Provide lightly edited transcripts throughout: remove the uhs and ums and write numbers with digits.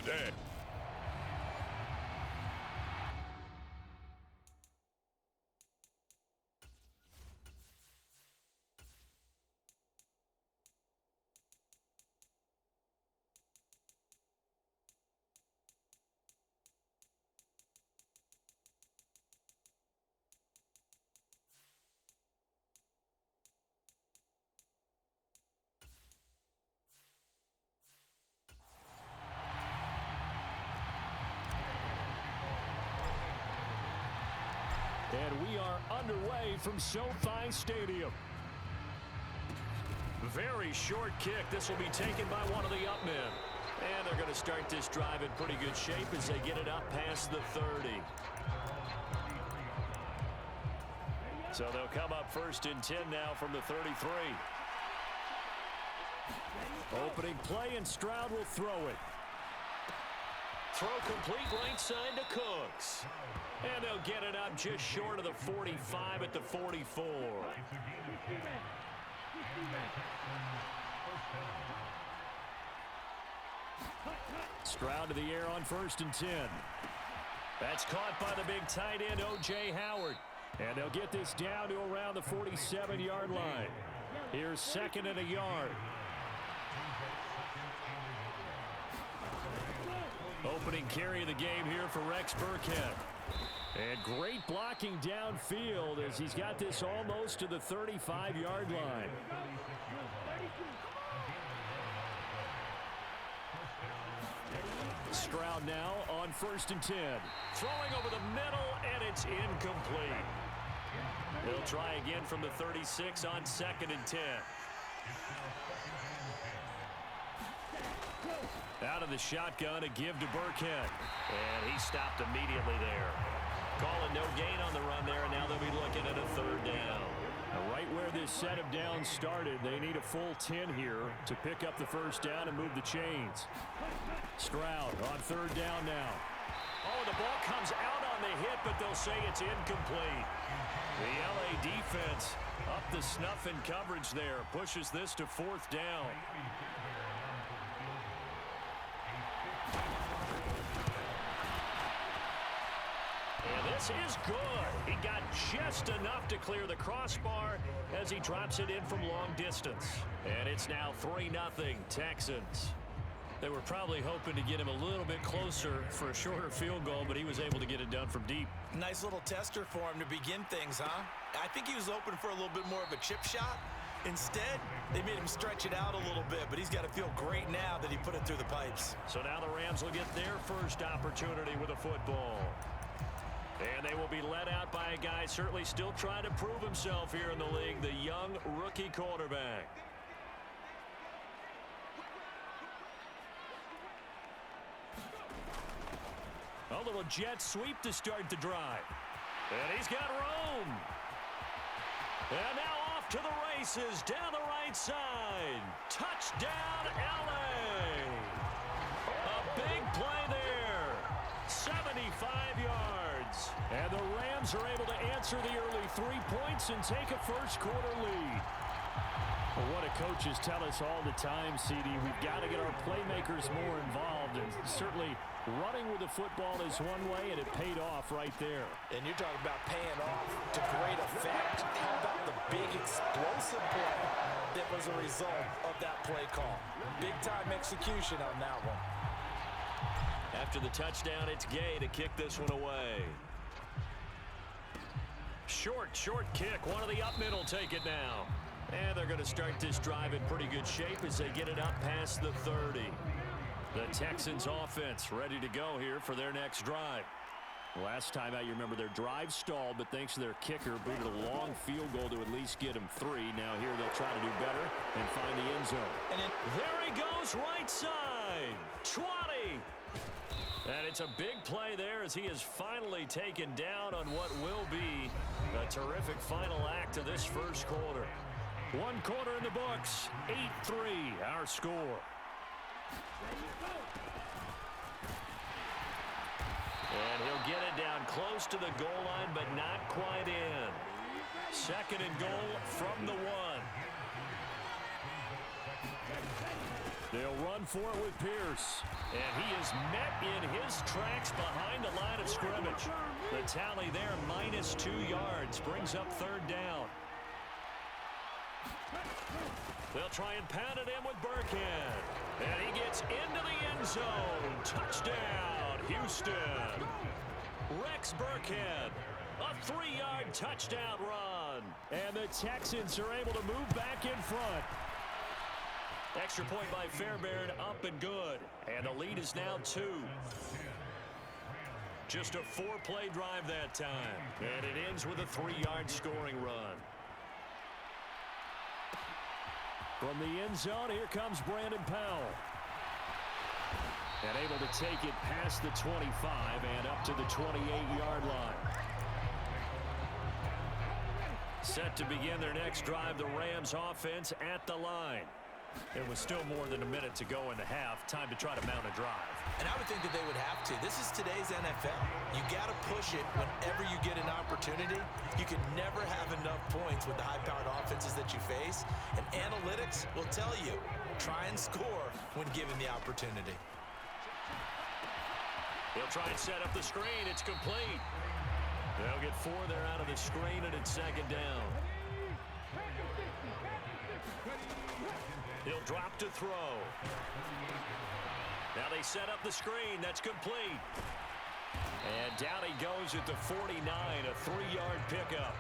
today. And we are underway from SoFi Stadium. Very short kick. This will be taken by one of the up men. And they're going to start this drive in pretty good shape as they get it up past the 30. So they'll come up 1st and 10 now from the 33. Opening play, and Stroud will throw it. Throw complete right side to Cooks. And they'll get it up just short of the 45 at the 44. Stroud to the air on 1st and 10. That's caught by the big tight end, O.J. Howard. And they'll get this down to around the 47-yard line. Here's 2nd and a yard. Opening carry of the game here for Rex Burkhead. And great blocking downfield as he's got this almost to the 35-yard line. Stroud now on 1st and 10. Throwing over the middle, and it's incomplete. He'll try again from the 36 on 2nd and 10. Out of the shotgun, a give to Burkhead. And he stopped immediately there. Calling no gain on the run there, and now they'll be looking at a 3rd down. Now right where this set of downs started, they need a full 10 here to pick up the 1st down and move the chains. Stroud on 3rd down now. Oh, the ball comes out on the hit, but they'll say it's incomplete. The LA defense up the snuff in coverage there. Pushes this to 4th down. And this is good. He got just enough to clear the crossbar as he drops it in from long distance. And it's now 3-0 Texans. They were probably hoping to get him a little bit closer for a shorter field goal, but he was able to get it done from deep. Nice little tester for him to begin things, huh? I think he was hoping for a little bit more of a chip shot. Instead, they made him stretch it out a little bit, but he's got to feel great now that he put it through the pipes. So now the Rams will get their first opportunity with a football. And they will be led out by a guy certainly still trying to prove himself here in the league, the young rookie quarterback. A little jet sweep to start the drive. And he's got room. And now off to the races down the right side. Touchdown, LA. A big play there. 75 yards. And the Rams are able to answer the early 3 points and take a first-quarter lead. Well, what do coaches tell us all the time, CD? We've got to get our playmakers more involved, and certainly running with the football is one way, and it paid off right there. And you're talking about paying off to great effect. How about the big explosive play that was a result of that play call? Big-time execution on that one. After the touchdown, it's Gay to kick this one away. Short kick. One of the up men will take it now. And they're going to start this drive in pretty good shape as they get it up past the 30. The Texans offense ready to go here for their next drive. Last time out, you remember their drive stalled, but thanks to their kicker, booted a long field goal to at least get them 3. Now here they'll try to do better and find the end zone. And there he goes, right side. 20. And it's a big play there as he is finally taken down on what will be a terrific final act of this first quarter. 1 quarter in the books, 8-3 our score. And he'll get it down close to the goal line, but not quite in. 2nd and goal from the 1. They'll run run for it with Pierce. And he is met in his tracks behind the line of scrimmage. The tally there, -2 yards, brings up 3rd down. They'll try and pound it in with Burkhead. And he gets into the end zone. Touchdown, Houston. Rex Burkhead, a 3-yard touchdown run. And the Texans are able to move back in front. Extra point by Fairbairn, up and good. And the lead is now 2. Just a 4-play drive that time. And it ends with a 3-yard scoring run. From the end zone, here comes Brandon Powell. And able to take it past the 25 and up to the 28-yard line. Set to begin their next drive, the Rams offense at the line. It was still more than a minute to go in the half. Time to try to mount a drive. And I would think that they would have to. This is today's NFL. You got to push it whenever you get an opportunity. You can never have enough points with the high-powered offenses that you face. And analytics will tell you, try and score when given the opportunity. He'll try and set up the screen. It's complete. They'll get 4 there out of the screen, and it's 2nd down. He'll drop to throw. Now they set up the screen. That's complete. And down he goes at the 49, a 3-yard pickup.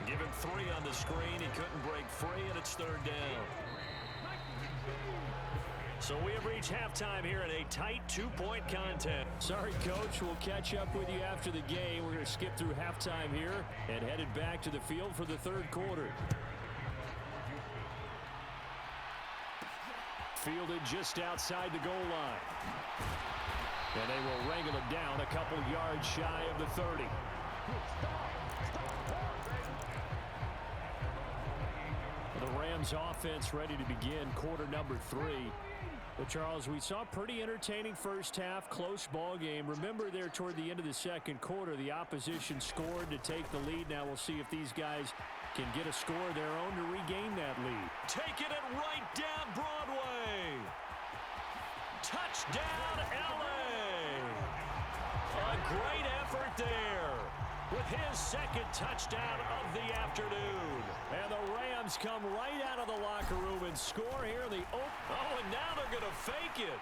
Give him 3 on the screen. He couldn't break free, and it's 3rd down. So we have reached halftime here in a tight 2-point contest. Sorry, Coach. We'll catch up with you after the game. We're going to skip through halftime here and headed back to the field for the 3rd quarter. Fielded just outside the goal line. And they will wrangle it down a couple yards shy of the 30. The Rams offense ready to begin quarter number 3. But Charles, we saw a pretty entertaining first half, close ball game. Remember there toward the end of the 2nd quarter, the opposition scored to take the lead. Now we'll see if these guys can get a score of their own to regain that lead. Taking it right down Broadway. Touchdown, LA. A great effort there with his 2nd touchdown of the afternoon. And the Rams come right out of the locker room and score here in the and now they're going to fake it.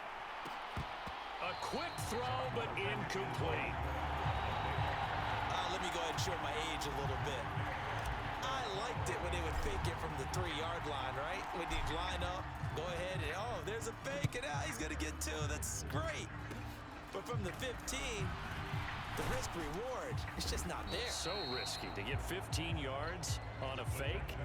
A quick throw, but incomplete. Let me go ahead and show my age a little bit. I liked it when they would fake it from the 3-yard line, right? When they line up, go ahead and, there's a fake, and he's going to get 2. That's great. But from the 15, the risk-reward, it's just not there. So risky to get 15 yards on a fake.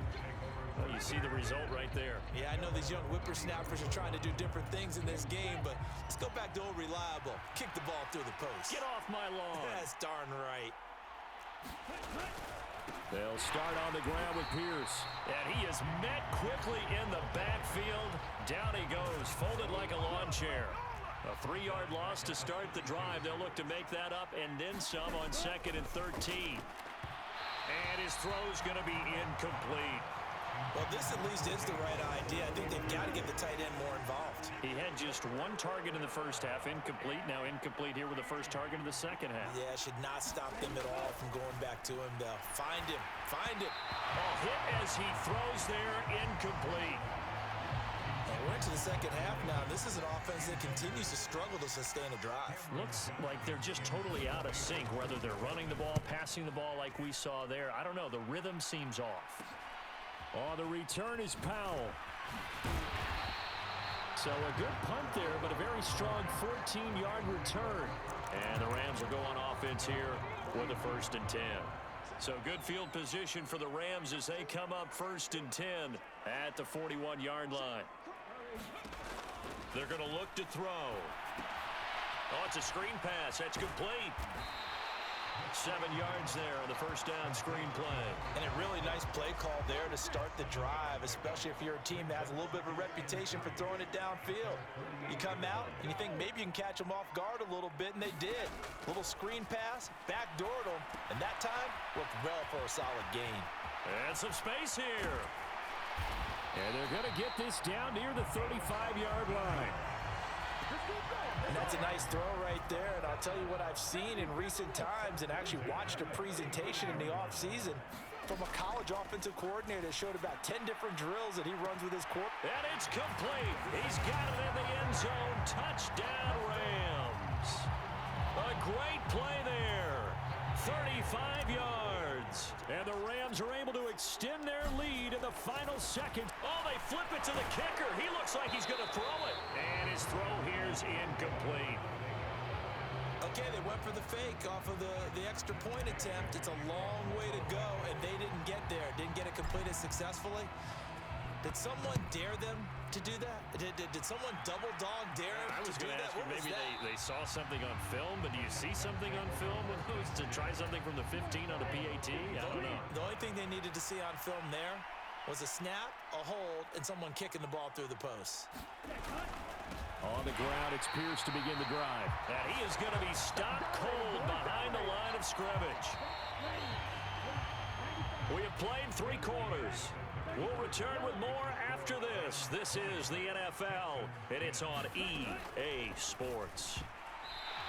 Well, you see the result right there. Yeah, I know these young whippersnappers are trying to do different things in this game, but let's go back to old reliable. Kick the ball through the post. Get off my lawn. That's darn right. They'll start on the ground with Pierce. And he is met quickly in the backfield. Down he goes, folded like a lawn chair. A 3-yard loss to start the drive. They'll look to make that up and then some on 2nd and 13. And his throw's going to be incomplete. Well, this at least is the right idea. I think they've got to get the tight end more involved. He had just 1 target in the first half, incomplete. Now incomplete here with the first target in the 2nd half. Yeah, should not stop them at all from going back to him. They'll find him. Hit as he throws there, incomplete. And we're into the 2nd half now. This is an offense that continues to struggle to sustain a drive. Looks like they're just totally out of sync, whether they're running the ball, passing the ball like we saw there. I don't know. The rhythm seems off. The return is Powell. So a good punt there, but a very strong 14-yard return. And the Rams will go on offense here with a 1st and 10. So good field position for the Rams as they come up 1st and 10 at the 41-yard line. They're going to look to throw. It's a screen pass. That's complete. 7 yards there on the first down screen play. And a really nice play call there to start the drive, especially if you're a team that has a little bit of a reputation for throwing it downfield. You come out and you think maybe you can catch them off guard a little bit, and they did. Little screen pass, backdoored them, and that time worked well for a solid gain. And some space here. And they're going to get this down near the 35-yard line. And that's a nice throw right there. And I'll tell you what I've seen in recent times and actually watched a presentation in the offseason from a college offensive coordinator that showed about 10 different drills that he runs with his quarterback. And it's complete. He's got it in the end zone. Touchdown, Rams. A great play there. 35 yards. And the Rams are able to extend their lead in the final second. Oh, they flip it to the kicker. He looks like he's going to throw it. And his throw here is incomplete. Okay, they went for the fake off of the extra point attempt. It's a long way to go, and they didn't get there. Didn't get it completed successfully. Did someone dare them to do that? Did someone double dog dare them I was to do going to that? ask you, maybe they saw something on film, but do you see something on film with those to try something from the 15 on a PAT? I don't know. The only thing they needed to see on film there was a snap, a hold, and someone kicking the ball through the post. On the ground, it's Pierce to begin the drive. And he is going to be stopped cold behind the line of scrimmage. We have played 3 quarters. We'll return with more after this. This is the NFL, and it's on EA Sports.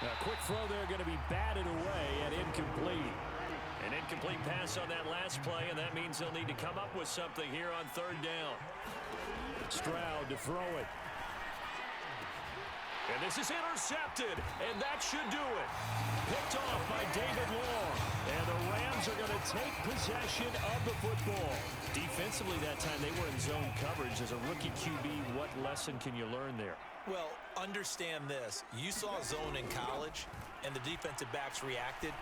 A quick throw there going to be batted away and incomplete. An incomplete pass on that last play, and that means they'll need to come up with something here on 3rd down. Stroud to throw it. And this is intercepted, and that should do it. Picked off by David Long, and the Rams are going to take possession of the football. Defensively that time, they were in zone coverage. As a rookie QB, what lesson can you learn there? Well, understand this. You saw zone in college, and the defensive backs reacted,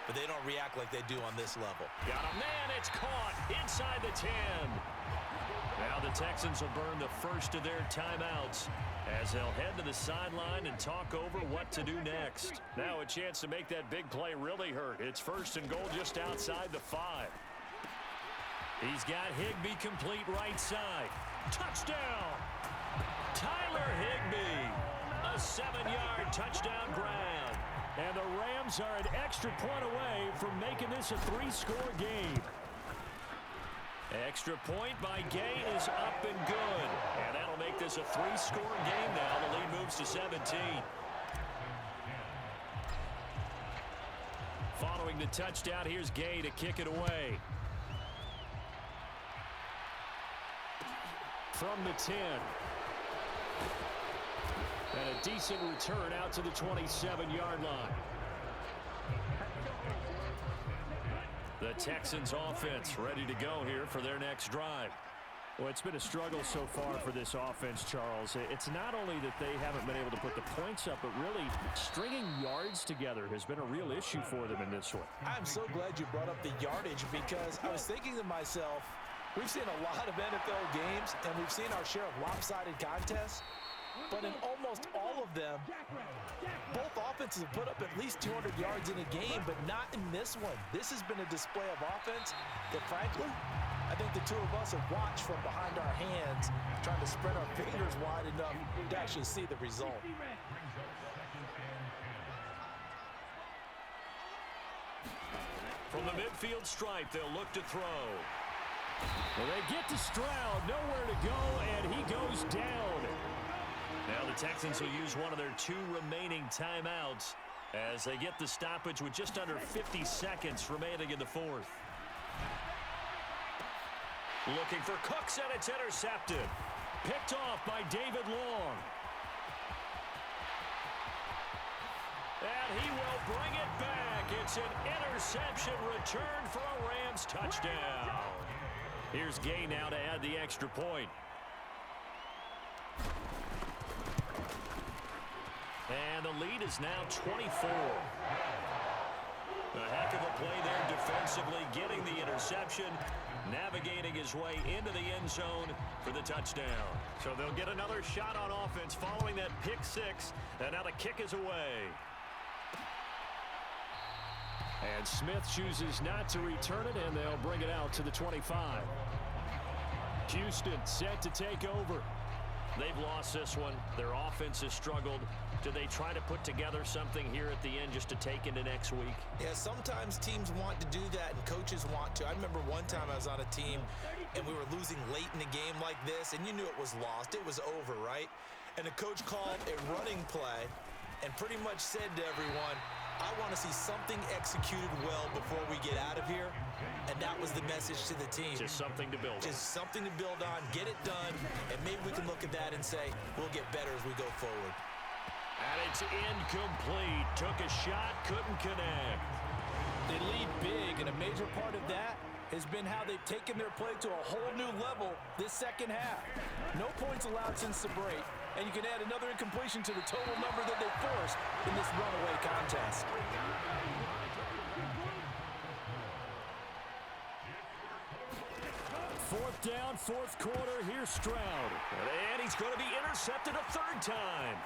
but they don't react like they do on this level. Got a man, it's caught inside the 10. Now the Texans will burn the first of their timeouts as they'll head to the sideline and talk over what to do next. Now a chance to make that big play really hurt. It's 1st and goal just outside the 5. He's got Higbee complete right side. Touchdown! Tyler Higbee. A 7-yard touchdown grab. And the Rams are an extra point away from making this a 3-score game. Extra point by Gay is up and good. And that'll make this a 3-score game now. The lead moves to 17. Following the touchdown, here's Gay to kick it away. From the 10. And a decent return out to the 27-yard line. The Texans offense ready to go here for their next drive. Well, it's been a struggle so far for this offense, Charles. It's not only that they haven't been able to put the points up, but really stringing yards together has been a real issue for them in this one. I'm so glad you brought up the yardage because I was thinking to myself, we've seen a lot of NFL games, and we've seen our share of lopsided contests. But in almost all of them, both offenses have put up at least 200 yards in a game, but not in this one. This has been a display of offense that, frankly, I think the two of us have watched from behind our hands, trying to spread our fingers wide enough to actually see the result. From the midfield stripe, they'll look to throw. Well, they get to Stroud, nowhere to go, and he goes down. Now the Texans will use one of their 2 remaining timeouts as they get the stoppage with just under 50 seconds remaining in the 4th. Looking for Cooks, and it's intercepted. Picked off by David Long. And he will bring it back. It's an interception return for a Rams touchdown. Here's Gay now to add the extra point. And the lead is now 24. A heck of a play there defensively, getting the interception, navigating his way into the end zone for the touchdown. So they'll get another shot on offense following that pick 6, and now the kick is away. And Smith chooses not to return it, and they'll bring it out to the 25. Houston set to take over. They've lost this one. Their offense has struggled. Do they try to put together something here at the end just to take into next week? Yeah, sometimes teams want to do that and coaches want to. I remember one time I was on a team and we were losing late in a game like this, and you knew it was lost. It was over, right? And the coach called a running play and pretty much said to everyone, I want to see something executed well before we get out of here. And that was the message to the team. Just something to build on. Just something to build on, get it done, and maybe we can look at that and say, we'll get better as we go forward. And it's incomplete. Took a shot, couldn't connect. They lead big, and a major part of that has been how they've taken their play to a whole new level this second half. No points allowed since the break, and you can add another incompletion to the total number that they forced in this runaway contest. Fourth down, fourth quarter. Here's Stroud. And he's going to be intercepted a third time.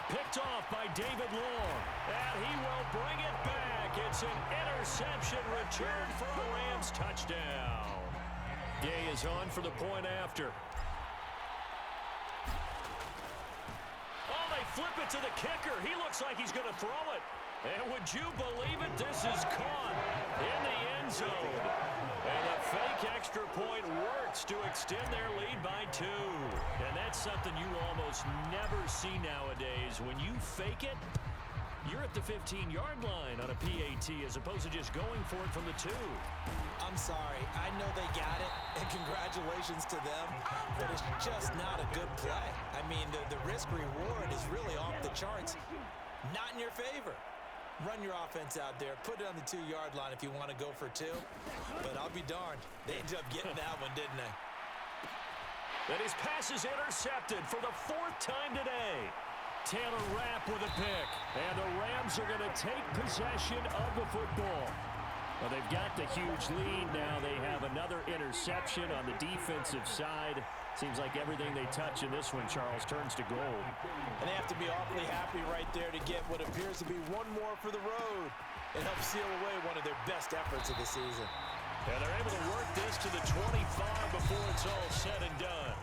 Picked off by David Long. And he will bring it back. It's an interception return for a Rams touchdown. Gay is on for the point after. Oh, they flip it to the kicker. He looks like he's going to throw it. And would you believe it? This is caught in the end zone. And a fake extra point works to extend their lead by 2. And that's something you almost never see nowadays. When you fake it, you're at the 15-yard line on a PAT as opposed to just going for it from the 2. I'm sorry. I know they got it, and congratulations to them, but it's just not a good play. I mean, the risk-reward is really off the charts. Not in your favor. Run your offense out there. Put it on the 2-yard line if you want to go for 2. But I'll be darned. They ended up getting that one, didn't they? And his pass is intercepted for the 4th time today. Taylor Rapp with a pick. And the Rams are going to take possession of the football. Well, they've got the huge lead now. They have another interception on the defensive side. Seems like everything they touch in this one, Charles, turns to gold. And they have to be awfully happy right there to get what appears to be one more for the road and help seal away one of their best efforts of the season. And they're able to work this to the 25 before it's all said and done.